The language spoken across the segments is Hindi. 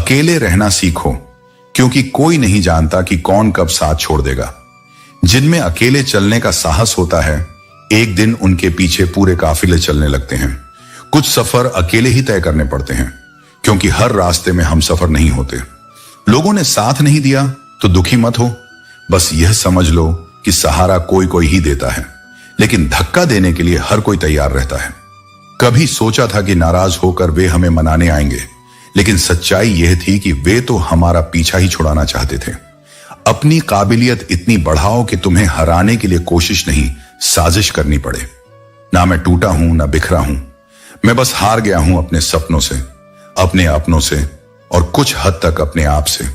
अकेले रहना सीखो, क्योंकि कोई नहीं जानता कि कौन कब साथ छोड़ देगा। जिनमें अकेले चलने का साहस होता है, एक दिन उनके पीछे पूरे काफिले चलने लगते हैं। कुछ सफर अकेले ही तय करने पड़ते हैं, क्योंकि हर रास्ते में हम सफर नहीं होते। लोगों ने साथ नहीं दिया तो दुखी मत हो, बस यह समझ लो कि सहारा कोई कोई ही देता है, लेकिन धक्का देने के लिए हर कोई तैयार रहता है। कभी सोचा था कि नाराज होकर वे हमें मनाने आएंगे, लेकिन सच्चाई यह थी कि वे तो हमारा पीछा ही छुड़ाना चाहते थे। अपनी काबिलियत इतनी बढ़ाओ कि तुम्हें हराने के लिए कोशिश नहीं, साजिश करनी पड़े। ना मैं टूटा हूं ना बिखरा हूं, मैं बस हार गया हूं अपने सपनों से, अपने अपनों से और कुछ हद तक अपने आप से।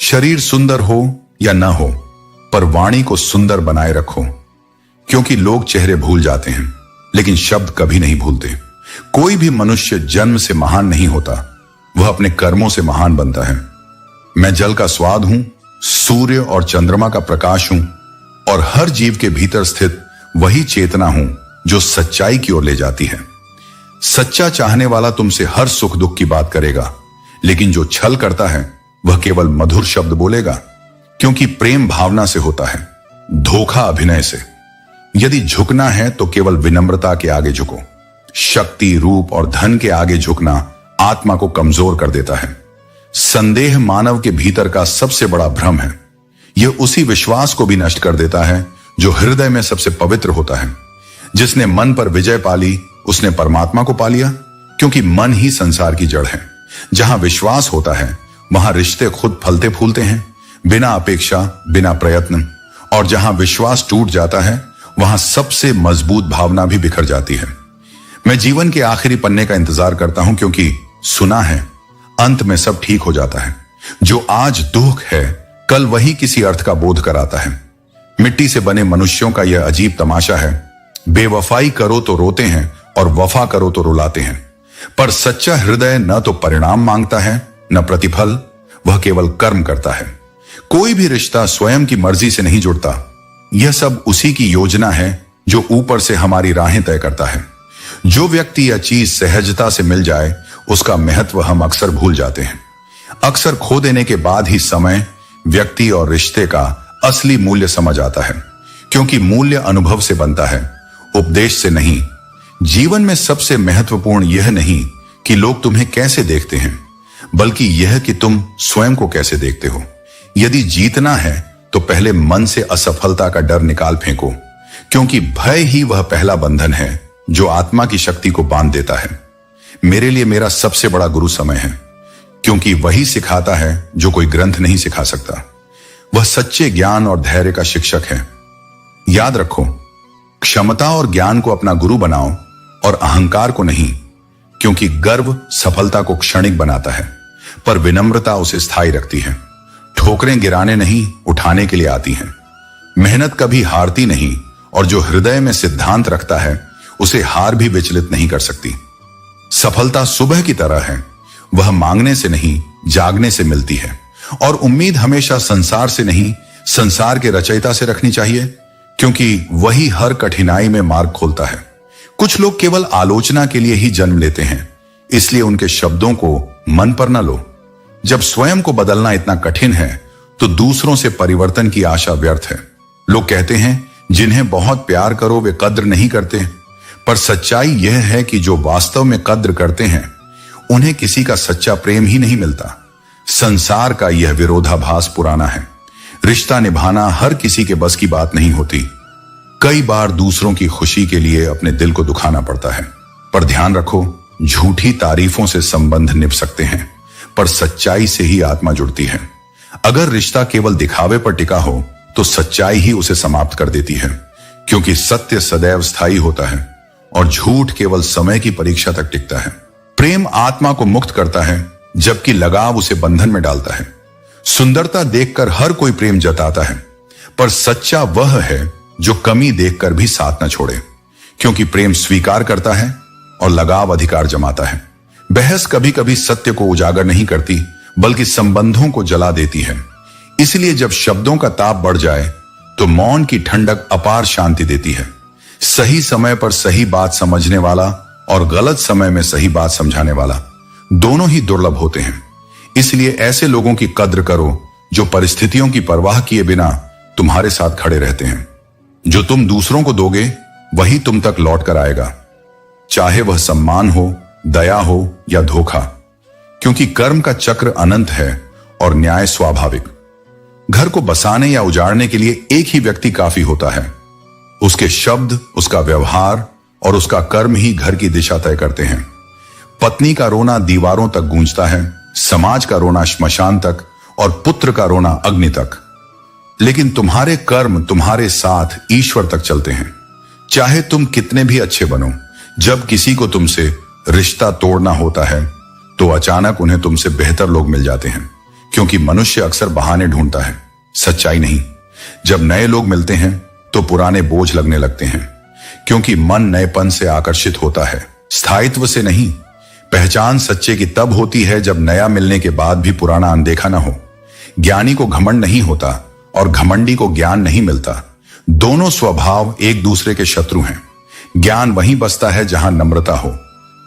शरीर सुंदर हो या ना हो, पर वाणी को सुंदर बनाए रखो, क्योंकि लोग चेहरे भूल जाते हैं लेकिन शब्द कभी नहीं भूलते। कोई भी मनुष्य जन्म से महान नहीं होता, वह अपने कर्मों से महान बनता है। मैं जल का स्वाद हूं, सूर्य और चंद्रमा का प्रकाश हूं और हर जीव के भीतर स्थित वही चेतना हूं जो सच्चाई की ओर ले जाती है। सच्चा चाहने वाला तुमसे हर सुख दुख की बात करेगा, लेकिन जो छल करता है वह केवल मधुर शब्द बोलेगा, क्योंकि प्रेम भावना से होता है, धोखा अभिनय से। यदि झुकना है तो केवल विनम्रता के आगे झुको। शक्ति, रूप और धन के आगे झुकना आत्मा को कमजोर कर देता है। संदेह मानव के भीतर का सबसे बड़ा भ्रम है। यह उसी विश्वास को भी नष्ट कर देता है जो हृदय में सबसे पवित्र होता है। जिसने मन पर विजय पाली, उसने परमात्मा को पा लिया, क्योंकि मन ही संसार की जड़ है। जहां विश्वास होता है वहां रिश्ते खुद फलते फूलते हैं, बिना अपेक्षा, बिना प्रयत्न। और जहां विश्वास टूट जाता है वहां सबसे मजबूत भावना भी बिखर जाती है। मैं जीवन के आखिरी पन्ने का इंतजार करता हूं, क्योंकि सुना है अंत में सब ठीक हो जाता है। जो आज दुख है, कल वही किसी अर्थ का बोध कराता है। मिट्टी से बने मनुष्यों का यह अजीब तमाशा है। बेवफाई करो तो रोते हैं और वफा करो तो रुलाते हैं, पर सच्चा हृदय न तो परिणाम मांगता है न प्रतिफल, वह केवल कर्म करता है। कोई भी रिश्ता स्वयं की मर्जी से नहीं जुड़ता, यह सब उसी की योजना है जो ऊपर से हमारी राहें तय करता है। जो व्यक्ति या चीज सहजता से मिल जाए, उसका महत्व हम अक्सर भूल जाते हैं। अक्सर खो देने के बाद ही समय, व्यक्ति और रिश्ते का असली मूल्य समझ आता है, क्योंकि मूल्य अनुभव से बनता है, उपदेश से नहीं। जीवन में सबसे महत्वपूर्ण यह नहीं कि लोग तुम्हें कैसे देखते हैं, बल्कि यह कि तुम स्वयं को कैसे देखते हो। यदि जीतना है तो पहले मन से असफलता का डर निकाल फेंको, क्योंकि भय ही वह पहला बंधन है जो आत्मा की शक्ति को बांध देता है। मेरे लिए मेरा सबसे बड़ा गुरु समय है, क्योंकि वही सिखाता है जो कोई ग्रंथ नहीं सिखा सकता। वह सच्चे ज्ञान और धैर्य का शिक्षक है। याद रखो, क्षमता और ज्ञान को अपना गुरु बनाओ और अहंकार को नहीं, क्योंकि गर्व सफलता को क्षणिक बनाता है, पर विनम्रता उसे स्थायी रखती है। ठोकरें गिराने नहीं, उठाने के लिए आती हैं। मेहनत कभी हारती नहीं, और जो हृदय में सिद्धांत रखता है उसे हार भी विचलित नहीं कर सकती। सफलता सुबह की तरह है, वह मांगने से नहीं, जागने से मिलती है। और उम्मीद हमेशा संसार से नहीं, संसार के रचयिता से रखनी चाहिए, क्योंकि वही हर कठिनाई में मार्ग खोलता है। कुछ लोग केवल आलोचना के लिए ही जन्म लेते हैं, इसलिए उनके शब्दों को मन पर न लो। जब स्वयं को बदलना इतना कठिन है तो दूसरों से परिवर्तन की आशा व्यर्थ है। लोग कहते हैं जिन्हें बहुत प्यार करो वे कद्र नहीं करते, पर सच्चाई यह है कि जो वास्तव में कद्र करते हैं उन्हें किसी का सच्चा प्रेम ही नहीं मिलता। संसार का यह विरोधाभास पुराना है। रिश्ता निभाना हर किसी के बस की बात नहीं होती। कई बार दूसरों की खुशी के लिए अपने दिल को दुखाना पड़ता है, पर ध्यान रखो, झूठी तारीफों से संबंध निभ सकते हैं, पर सच्चाई से ही आत्मा जुड़ती है। अगर रिश्ता केवल दिखावे पर टिका हो तो सच्चाई ही उसे समाप्त कर देती है, क्योंकि सत्य सदैव स्थायी होता है और झूठ केवल समय की परीक्षा तक टिकता है। प्रेम आत्मा को मुक्त करता है, जबकि लगाव उसे बंधन में डालता है। सुंदरता देखकर हर कोई प्रेम जताता है, पर सच्चा वह है जो कमी देखकर भी साथ न छोड़े, क्योंकि प्रेम स्वीकार करता है और लगाव अधिकार जमाता है। बहस कभी कभी सत्य को उजागर नहीं करती, बल्कि संबंधों को जला देती है। इसलिए जब शब्दों का ताप बढ़ जाए तो मौन की ठंडक अपार शांति देती है। सही समय पर सही बात समझने वाला और गलत समय में सही बात समझाने वाला दोनों ही दुर्लभ होते हैं। इसलिए ऐसे लोगों की कद्र करो जो परिस्थितियों की परवाह किए बिना तुम्हारे साथ खड़े रहते हैं। जो तुम दूसरों को दोगे वही तुम तक लौट कर आएगा, चाहे वह सम्मान हो, दया हो या धोखा, क्योंकि कर्म का चक्र अनंत है और न्याय स्वाभाविक। घर को बसाने या उजाड़ने के लिए एक ही व्यक्ति काफी होता है। उसके शब्द, उसका व्यवहार और उसका कर्म ही घर की दिशा तय करते हैं। पत्नी का रोना दीवारों तक गूंजता है, समाज का रोना श्मशान तक और पुत्र का रोना अग्नि तक। लेकिन तुम्हारे कर्म तुम्हारे साथ ईश्वर तक चलते हैं। चाहे तुम कितने भी अच्छे बनो, जब किसी को तुमसे रिश्ता तोड़ना होता है तो अचानक उन्हें तुमसे बेहतर लोग मिल जाते हैं, क्योंकि मनुष्य अक्सर बहाने ढूंढता है, सच्चाई नहीं। जब नए लोग मिलते हैं तो पुराने बोझ लगने लगते हैं, क्योंकि मन नएपन से आकर्षित होता है, स्थायित्व से नहीं। पहचान सच्चे की तब होती है जब नया मिलने के बाद भी पुराना अनदेखा ना हो। ज्ञानी को घमंड नहीं होता और घमंडी को ज्ञान नहीं मिलता। दोनों स्वभाव एक दूसरे के शत्रु हैं। ज्ञान वहीं बसता है जहां नम्रता हो।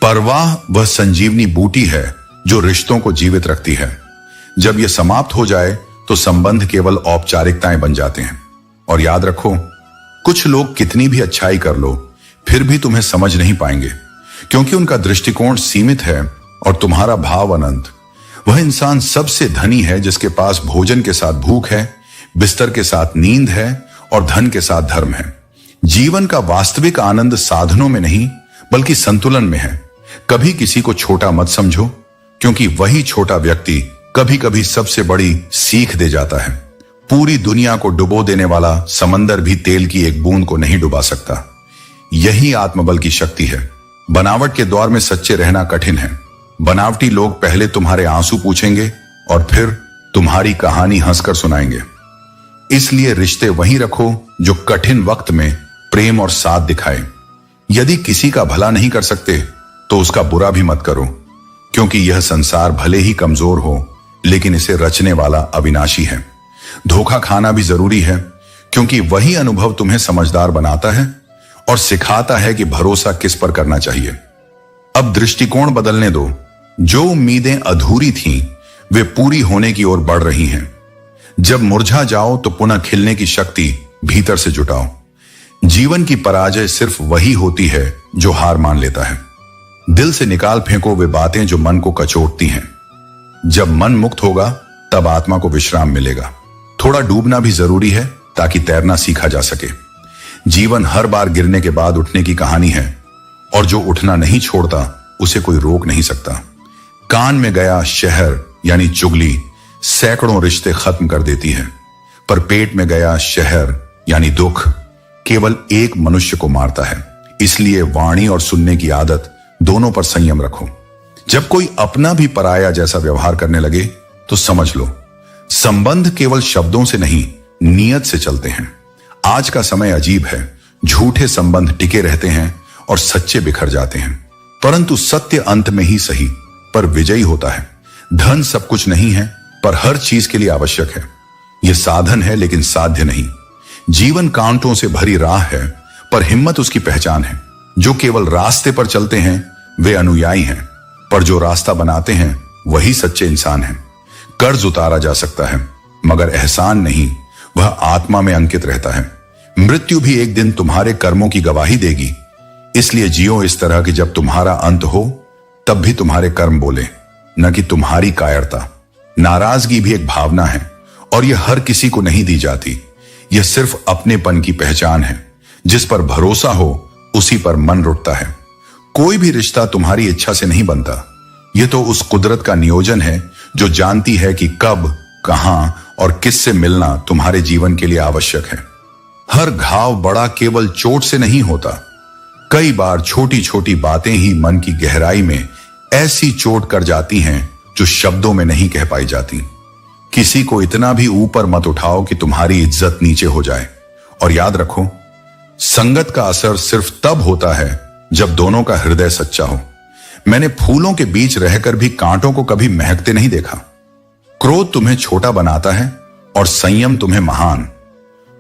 परवाह वह संजीवनी बूटी है जो रिश्तों को जीवित रखती है। जब यह समाप्त हो जाए तो संबंध केवल औपचारिकताएं बन जाते हैं। और याद रखो, कुछ लोग कितनी भी अच्छाई कर लो फिर भी तुम्हें समझ नहीं पाएंगे, क्योंकि उनका दृष्टिकोण सीमित है और तुम्हारा भाव अनंत। वह इंसान सबसे धनी है जिसके पास भोजन के साथ भूख है, बिस्तर के साथ नींद है और धन के साथ धर्म है। जीवन का वास्तविक आनंद साधनों में नहीं बल्कि संतुलन में है। कभी किसी को छोटा मत समझो, क्योंकि वही छोटा व्यक्ति कभी कभी सबसे बड़ी सीख दे जाता है। पूरी दुनिया को डुबो देने वाला समंदर भी तेल की एक बूंद को नहीं डुबा सकता। यही आत्मबल की शक्ति है। बनावट के दौर में सच्चे रहना कठिन है। बनावटी लोग पहले तुम्हारे आंसू पूछेंगे और फिर तुम्हारी कहानी हंसकर सुनाएंगे। इसलिए रिश्ते वहीं रखो जो कठिन वक्त में प्रेम और साथ दिखाए। यदि किसी का भला नहीं कर सकते तो उसका बुरा भी मत करो, क्योंकि यह संसार भले ही कमजोर हो लेकिन इसे रचने वाला अविनाशी है। धोखा खाना भी जरूरी है, क्योंकि वही अनुभव तुम्हें समझदार बनाता है और सिखाता है कि भरोसा किस पर करना चाहिए। अब दृष्टिकोण बदलने दो। जो उम्मीदें अधूरी थीं वे पूरी होने की ओर बढ़ रही हैं। जब मुरझा जाओ तो पुनः खिलने की शक्ति भीतर से जुटाओ। जीवन की पराजय सिर्फ वही होती है जो हार मान लेता है। दिल से निकाल फेंको वे बातें जो मन को कचोटती हैं। जब मन मुक्त होगा तब आत्मा को विश्राम मिलेगा। थोड़ा डूबना भी जरूरी है ताकि तैरना सीखा जा सके। जीवन हर बार गिरने के बाद उठने की कहानी है, और जो उठना नहीं छोड़ता उसे कोई रोक नहीं सकता। कान में गया शहर यानी चुगली सैकड़ों रिश्ते खत्म कर देती है, पर पेट में गया शहर यानी दुख केवल एक मनुष्य को मारता है। इसलिए वाणी और सुनने की आदत दोनों पर संयम रखो। जब कोई अपना भी पराया जैसा व्यवहार करने लगे तो समझ लो संबंध केवल शब्दों से नहीं नियत से चलते हैं। आज का समय अजीब है। झूठे संबंध टिके रहते हैं और सच्चे बिखर जाते हैं, परंतु सत्य अंत में ही सही पर विजयी होता है। धन सब कुछ नहीं है, पर हर चीज के लिए आवश्यक है। यह साधन है लेकिन साध्य नहीं। जीवन कांटों से भरी राह है, पर हिम्मत उसकी पहचान है। जो केवल रास्ते पर चलते हैं वे अनुयायी हैं, पर जो रास्ता बनाते हैं वही सच्चे इंसान हैं। कर्ज उतारा जा सकता है, मगर एहसान नहीं, वह आत्मा में अंकित रहता है। मृत्यु भी एक दिन तुम्हारे कर्मों की गवाही देगी। इसलिए जियो इस तरह कि जब तुम्हारा अंत हो तब भी तुम्हारे कर्म बोले, न कि तुम्हारी कायरता। नाराजगी भी एक भावना है और यह हर किसी को नहीं दी जाती। यह सिर्फ अपनेपन की पहचान है। जिस पर भरोसा हो उसी पर मन रुकता है। कोई भी रिश्ता तुम्हारी इच्छा से नहीं बनता। यह तो उस कुदरत का नियोजन है जो जानती है कि कब, कहां और किससे मिलना तुम्हारे जीवन के लिए आवश्यक है। हर घाव बड़ा केवल चोट से नहीं होता। कई बार छोटी छोटी बातें ही मन की गहराई में ऐसी चोट कर जाती हैं जो शब्दों में नहीं कह पाई जाती। किसी को इतना भी ऊपर मत उठाओ कि तुम्हारी इज्जत नीचे हो जाए। और याद रखो, संगत का असर सिर्फ तब होता है जब दोनों का हृदय सच्चा हो। मैंने फूलों के बीच रहकर भी कांटों को कभी महकते नहीं देखा। क्रोध तुम्हें छोटा बनाता है और संयम तुम्हें महान।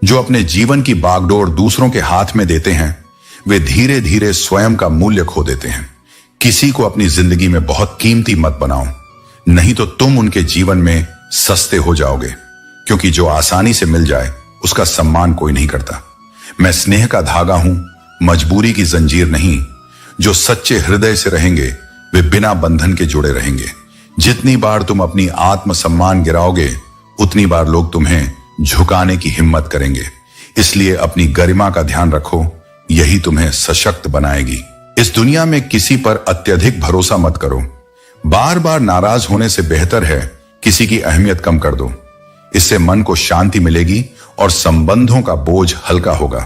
जो अपने जीवन की बागडोर दूसरों के हाथ में देते हैं वे धीरे धीरे स्वयं का मूल्य खो देते हैं। किसी को अपनी जिंदगी में बहुत कीमती मत बनाओ। नहीं तो तुम उनके जीवन में सस्ते हो जाओगे, क्योंकि जो आसानी से मिल जाए उसका सम्मान कोई नहीं करता। मैं स्नेह का धागा हूं, मजबूरी की जंजीर नहीं। जो सच्चे हृदय से रहेंगे वे बिना बंधन के जुड़े रहेंगे। जितनी बार तुम अपनी आत्म सम्मान गिराओगे उतनी बार लोग तुम्हें झुकाने की हिम्मत करेंगे। इसलिए अपनी गरिमा का ध्यान रखो, यही तुम्हें सशक्त बनाएगी। इस दुनिया में किसी पर अत्यधिक भरोसा मत करो। बार बार नाराज होने से बेहतर है किसी की अहमियत कम कर दो। इससे मन को शांति मिलेगी और संबंधों का बोझ हल्का होगा।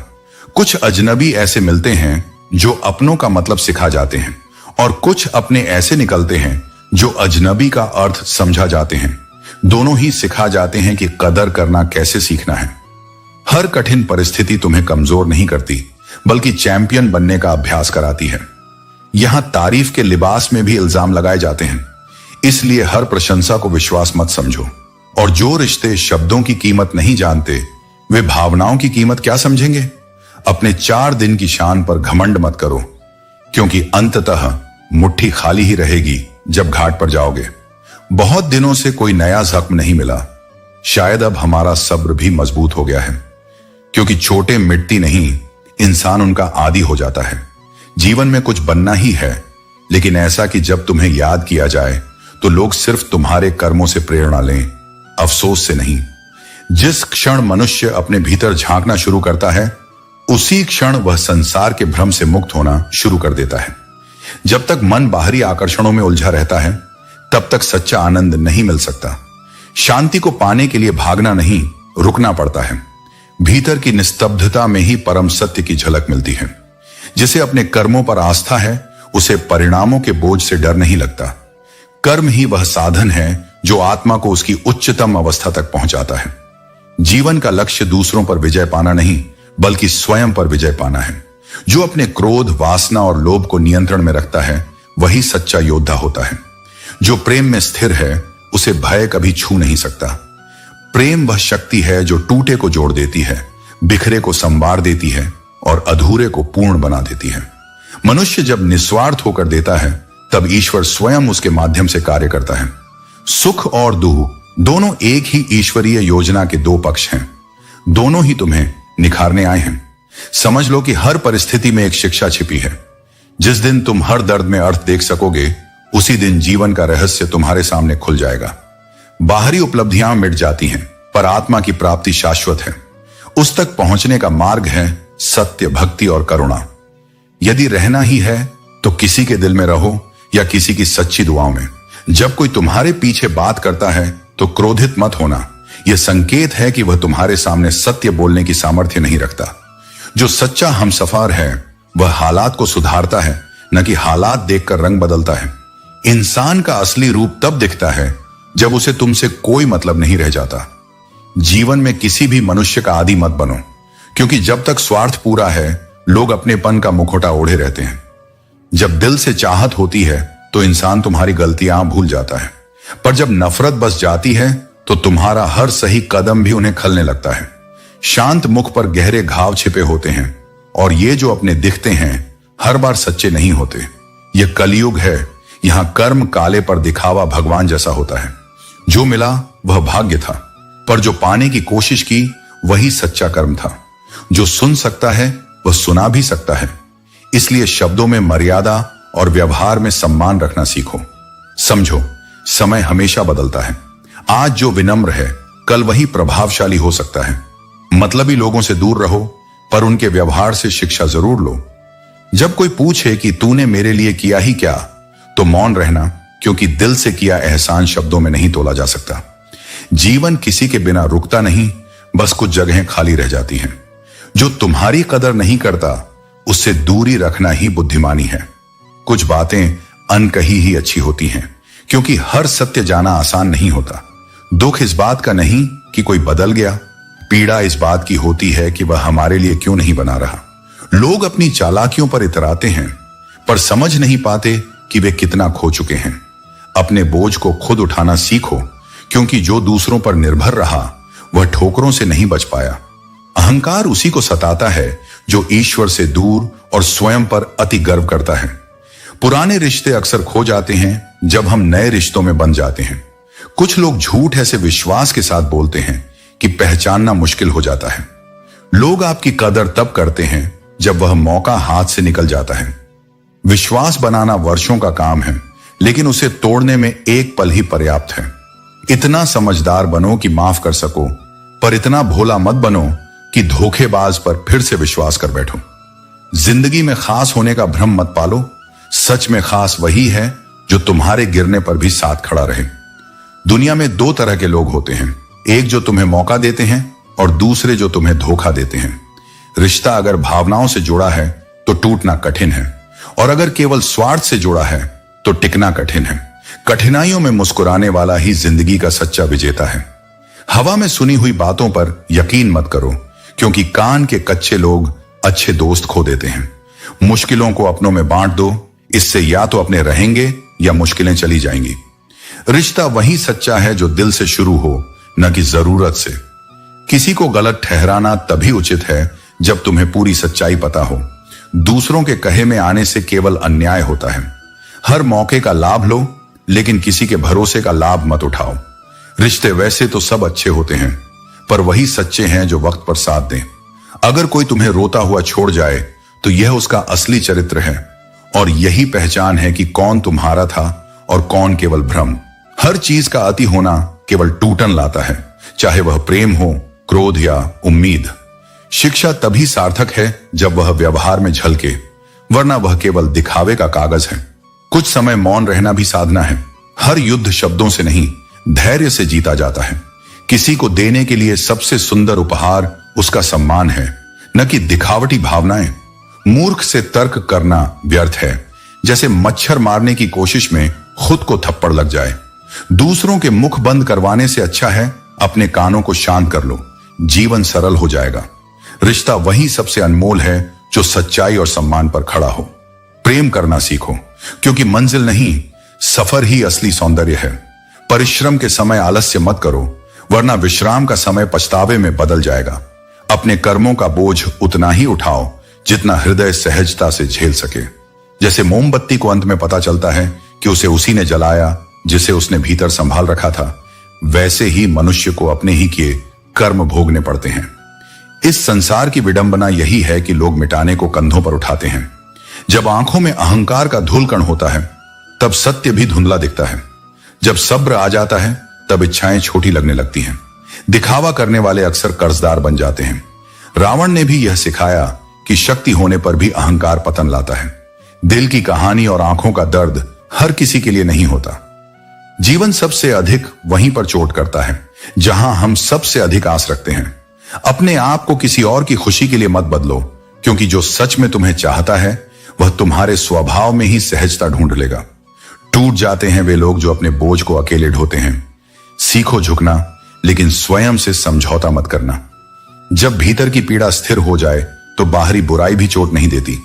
कुछ अजनबी ऐसे मिलते हैं जो अपनों का मतलब सिखा जाते हैं, और कुछ अपने ऐसे निकलते हैं जो अजनबी का अर्थ समझा जाते हैं। दोनों ही सिखा जाते हैं कि कदर करना कैसे सीखना है। हर कठिन परिस्थिति तुम्हें कमजोर नहीं करती, बल्कि चैंपियन बनने का अभ्यास कराती है। यहां तारीफ के लिबास में भी इल्जाम लगाए जाते हैं, इसलिए हर प्रशंसा को विश्वास मत समझो। और जो रिश्ते शब्दों की कीमत नहीं जानते, वे भावनाओं की कीमत क्या समझेंगे। अपने 4 दिन की शान पर घमंड मत करो, क्योंकि अंततः मुट्ठी खाली ही रहेगी जब घाट पर जाओगे। बहुत दिनों से कोई नया जख्म नहीं मिला, शायद अब हमारा सब्र भी मजबूत हो गया है, क्योंकि चोटें मिटती नहीं, इंसान उनका आदी हो जाता है। जीवन में कुछ बनना ही है, लेकिन ऐसा कि जब तुम्हें याद किया जाए तो लोग सिर्फ तुम्हारे कर्मों से प्रेरणा लें, अफसोस से नहीं। जिस क्षण मनुष्य अपने भीतर झांकना शुरू करता है, उसी क्षण वह संसार के भ्रम से मुक्त होना शुरू कर देता है। जब तक मन बाहरी आकर्षणों में उलझा रहता है, तब तक सच्चा आनंद नहीं मिल सकता। शांति को पाने के लिए भागना नहीं, रुकना पड़ता है। भीतर की निस्तब्धता में ही परम सत्य की झलक मिलती है। जिसे अपने कर्मों पर आस्था है, उसे परिणामों के बोझ से डर नहीं लगता। कर्म ही वह साधन है जो आत्मा को उसकी उच्चतम अवस्था तक पहुंचाता है। जीवन का लक्ष्य दूसरों पर विजय पाना नहीं, बल्कि स्वयं पर विजय पाना है। जो अपने क्रोध, वासना और लोभ को नियंत्रण में रखता है, वही सच्चा योद्धा होता है। जो प्रेम में स्थिर है, उसे भय कभी छू नहीं सकता। प्रेम वह शक्ति है जो टूटे को जोड़ देती है, बिखरे को संवार देती है और अधूरे को पूर्ण बना देती है। मनुष्य जब निस्वार्थ होकर देता है, तब ईश्वर स्वयं उसके माध्यम से कार्य करता है। सुख और दुख दोनों एक ही ईश्वरीय योजना के 2 पक्ष हैं। दोनों ही तुम्हें निखारने आए हैं। समझ लो कि हर परिस्थिति में एक शिक्षा छिपी है। जिस दिन तुम हर दर्द में अर्थ देख सकोगे, उसी दिन जीवन का रहस्य तुम्हारे सामने खुल जाएगा। बाहरी उपलब्धियां मिट जाती हैं, पर आत्मा की प्राप्ति शाश्वत है। उस तक पहुंचने का मार्ग है सत्य, भक्ति और करुणा। यदि रहना ही है तो किसी के दिल में रहो या किसी की सच्ची दुआओं में। जब कोई तुम्हारे पीछे बात करता है तो क्रोधित मत होना। यह संकेत है कि वह तुम्हारे सामने सत्य बोलने की सामर्थ्य नहीं रखता। जो सच्चा हमसफर है वह हालात को सुधारता है, न कि हालात देखकर रंग बदलता है। इंसान का असली रूप तब दिखता है जब उसे तुमसे कोई मतलब नहीं रह जाता। जीवन में किसी भी मनुष्य का आदी मत बनो, क्योंकि जब तक स्वार्थ पूरा है, लोग अपनेपन का मुखौटा ओढ़े रहते हैं। जब दिल से चाहत होती है तो इंसान तुम्हारी गलतियां भूल जाता है, पर जब नफरत बस जाती है तो तुम्हारा हर सही कदम भी उन्हें खलने लगता है। शांत मुख पर गहरे घाव छिपे होते हैं, और ये जो अपने दिखते हैं हर बार सच्चे नहीं होते। यह कलयुग है, यहां कर्म काले पर दिखावा भगवान जैसा होता है। जो मिला वह भाग्य था, पर जो पाने की कोशिश की वही सच्चा कर्म था। जो सुन सकता है वह सुना भी सकता है। इसलिए शब्दों में मर्यादा और व्यवहार में सम्मान रखना सीखो। समझो, समय हमेशा बदलता है। आज जो विनम्र है, कल वही प्रभावशाली हो सकता है। मतलबी लोगों से दूर रहो, पर उनके व्यवहार से शिक्षा जरूर लो। जब कोई पूछे कि तूने मेरे लिए किया ही क्या, तो मौन रहना, क्योंकि दिल से किया एहसान शब्दों में नहीं तोला जा सकता। जीवन किसी के बिना रुकता नहीं, बस कुछ जगहें खाली रह जाती हैं। जो तुम्हारी कदर नहीं करता, उससे दूरी रखना ही बुद्धिमानी है। कुछ बातें अनकही ही अच्छी होती हैं, क्योंकि हर सत्य जाना आसान नहीं होता। दुख इस बात का नहीं कि कोई बदल गया, पीड़ा इस बात की होती है कि वह हमारे लिए क्यों नहीं बना रहा। लोग अपनी चालाकियों पर इतराते हैं, पर समझ नहीं पाते कि वे कितना खो चुके हैं। अपने बोझ को खुद उठाना सीखो, क्योंकि जो दूसरों पर निर्भर रहा वह ठोकरों से नहीं बच पाया। अहंकार उसी को सताता है जो ईश्वर से दूर और स्वयं पर अति गर्व करता है। पुराने रिश्ते अक्सर खो जाते हैं, जब हम नए रिश्तों में बन जाते हैं। कुछ लोग झूठ ऐसे विश्वास के साथ बोलते हैं कि पहचानना मुश्किल हो जाता है। लोग आपकी कदर तब करते हैं जब वह मौका हाथ से निकल जाता है। विश्वास बनाना वर्षों का काम है, लेकिन उसे तोड़ने में एक पल ही पर्याप्त है। इतना समझदार बनो कि माफ कर सको, पर इतना भोला मत बनो कि धोखेबाज पर फिर से विश्वास कर बैठो। जिंदगी में खास होने का भ्रम मत पालो। सच में खास वही है जो तुम्हारे गिरने पर भी साथ खड़ा रहे। दुनिया में दो तरह के लोग होते हैं, एक जो तुम्हें मौका देते हैं और दूसरे जो तुम्हें धोखा देते हैं। रिश्ता अगर भावनाओं से जुड़ा है तो टूटना कठिन है, और अगर केवल स्वार्थ से जुड़ा है तो टिकना कठिन है। कठिनाइयों में मुस्कुराने वाला ही जिंदगी का सच्चा विजेता है। हवा में सुनी हुई बातों पर यकीन मत करो, क्योंकि कान के कच्चे लोग अच्छे दोस्त खो देते हैं। मुश्किलों को अपनों में बांट दो, इससे या तो अपने रहेंगे या मुश्किलें चली जाएंगी। रिश्ता वही सच्चा है जो दिल से शुरू हो, न कि जरूरत से। किसी को गलत ठहराना तभी उचित है जब तुम्हें पूरी सच्चाई पता हो। दूसरों के कहे में आने से केवल अन्याय होता है। हर मौके का लाभ लो, लेकिन किसी के भरोसे का लाभ मत उठाओ। रिश्ते वैसे तो सब अच्छे होते हैं, पर वही सच्चे हैं जो वक्त पर साथ दें। अगर कोई तुम्हें रोता हुआ छोड़ जाए तो यह उसका असली चरित्र है, और यही पहचान है कि कौन तुम्हारा था और कौन केवल भ्रम। हर चीज का अति होना केवल टूटन लाता है, चाहे वह प्रेम हो, क्रोध या उम्मीद। शिक्षा तभी सार्थक है जब वह व्यवहार में झलके, वरना वह केवल दिखावे का कागज है। कुछ समय मौन रहना भी साधना है। हर युद्ध शब्दों से नहीं, धैर्य से जीता जाता है। किसी को देने के लिए सबसे सुंदर उपहार उसका सम्मान है, न कि दिखावटी भावनाएं। मूर्ख से तर्क करना व्यर्थ है, जैसे मच्छर मारने की कोशिश में खुद को थप्पड़ लग जाए। दूसरों के मुख बंद करवाने से अच्छा है अपने कानों को शांत कर लो, जीवन सरल हो जाएगा। रिश्ता वही सबसे अनमोल है जो सच्चाई और सम्मान पर खड़ा हो। प्रेम करना सीखो, क्योंकि मंजिल नहीं, सफर ही असली सौंदर्य है। परिश्रम के समय आलस्य मत करो, वरना विश्राम का समय पछतावे में बदल जाएगा। अपने कर्मों का बोझ उतना ही उठाओ जितना हृदय सहजता से झेल सके। जैसे मोमबत्ती को अंत में पता चलता है कि उसे उसी ने जलाया जिसे उसने भीतर संभाल रखा था, वैसे ही मनुष्य को अपने ही किए कर्म भोगने पड़ते हैं। इस संसार की विडंबना यही है कि लोग मिटाने को कंधों पर उठाते हैं। जब आंखों में अहंकार का धूलकण होता है, तब सत्य भी धुंधला दिखता है। जब सब्र आ जाता है, तब इच्छाएं छोटी लगने लगती हैं। दिखावा करने वाले अक्सर कर्जदार बन जाते हैं। रावण ने भी यह सिखाया कि शक्ति होने पर भी अहंकार पतन लाता है। दिल की कहानी और आंखों का दर्द हर किसी के लिए नहीं होता। जीवन सबसे अधिक वहीं पर चोट करता है जहां हम सबसे अधिक आस रखते हैं। अपने आप को किसी और की खुशी के लिए मत बदलो, क्योंकि जो सच में तुम्हें चाहता है वह तुम्हारे स्वभाव में ही सहजता ढूंढ लेगा। टूट जाते हैं वे लोग जो अपने बोझ को अकेले ढोते हैं। सीखो झुकना, लेकिन स्वयं से समझौता मत करना। जब भीतर की पीड़ा स्थिर हो जाए तो बाहरी बुराई भी चोट नहीं देती।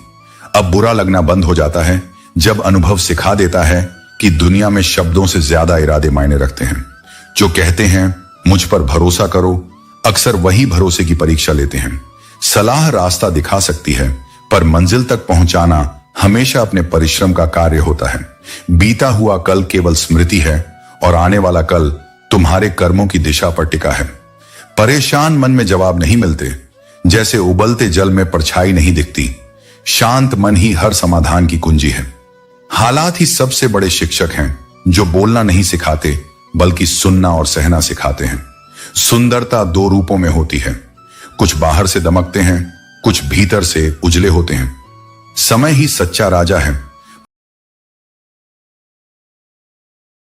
अब बुरा लगना बंद हो जाता है जब अनुभव सिखा देता है कि दुनिया में शब्दों से ज्यादा इरादे मायने रखते हैं। जो कहते हैं मुझ पर भरोसा करो, अक्सर वही भरोसे की परीक्षा लेते हैं। सलाह रास्ता दिखा सकती है, पर मंजिल तक पहुंचाना हमेशा अपने परिश्रम का कार्य होता है। बीता हुआ कल केवल स्मृति है, और आने वाला कल तुम्हारे कर्मों की दिशा पर टिका है। परेशान मन में जवाब नहीं मिलते, जैसे उबलते जल में परछाई नहीं दिखती। शांत मन ही हर समाधान की कुंजी है। हालात ही सबसे बड़े शिक्षक हैं, जो बोलना नहीं सिखाते बल्कि सुनना और सहना सिखाते हैं। सुंदरता दो रूपों में होती है, कुछ बाहर से दमकते हैं, कुछ भीतर से उजले होते हैं। समय ही सच्चा राजा है,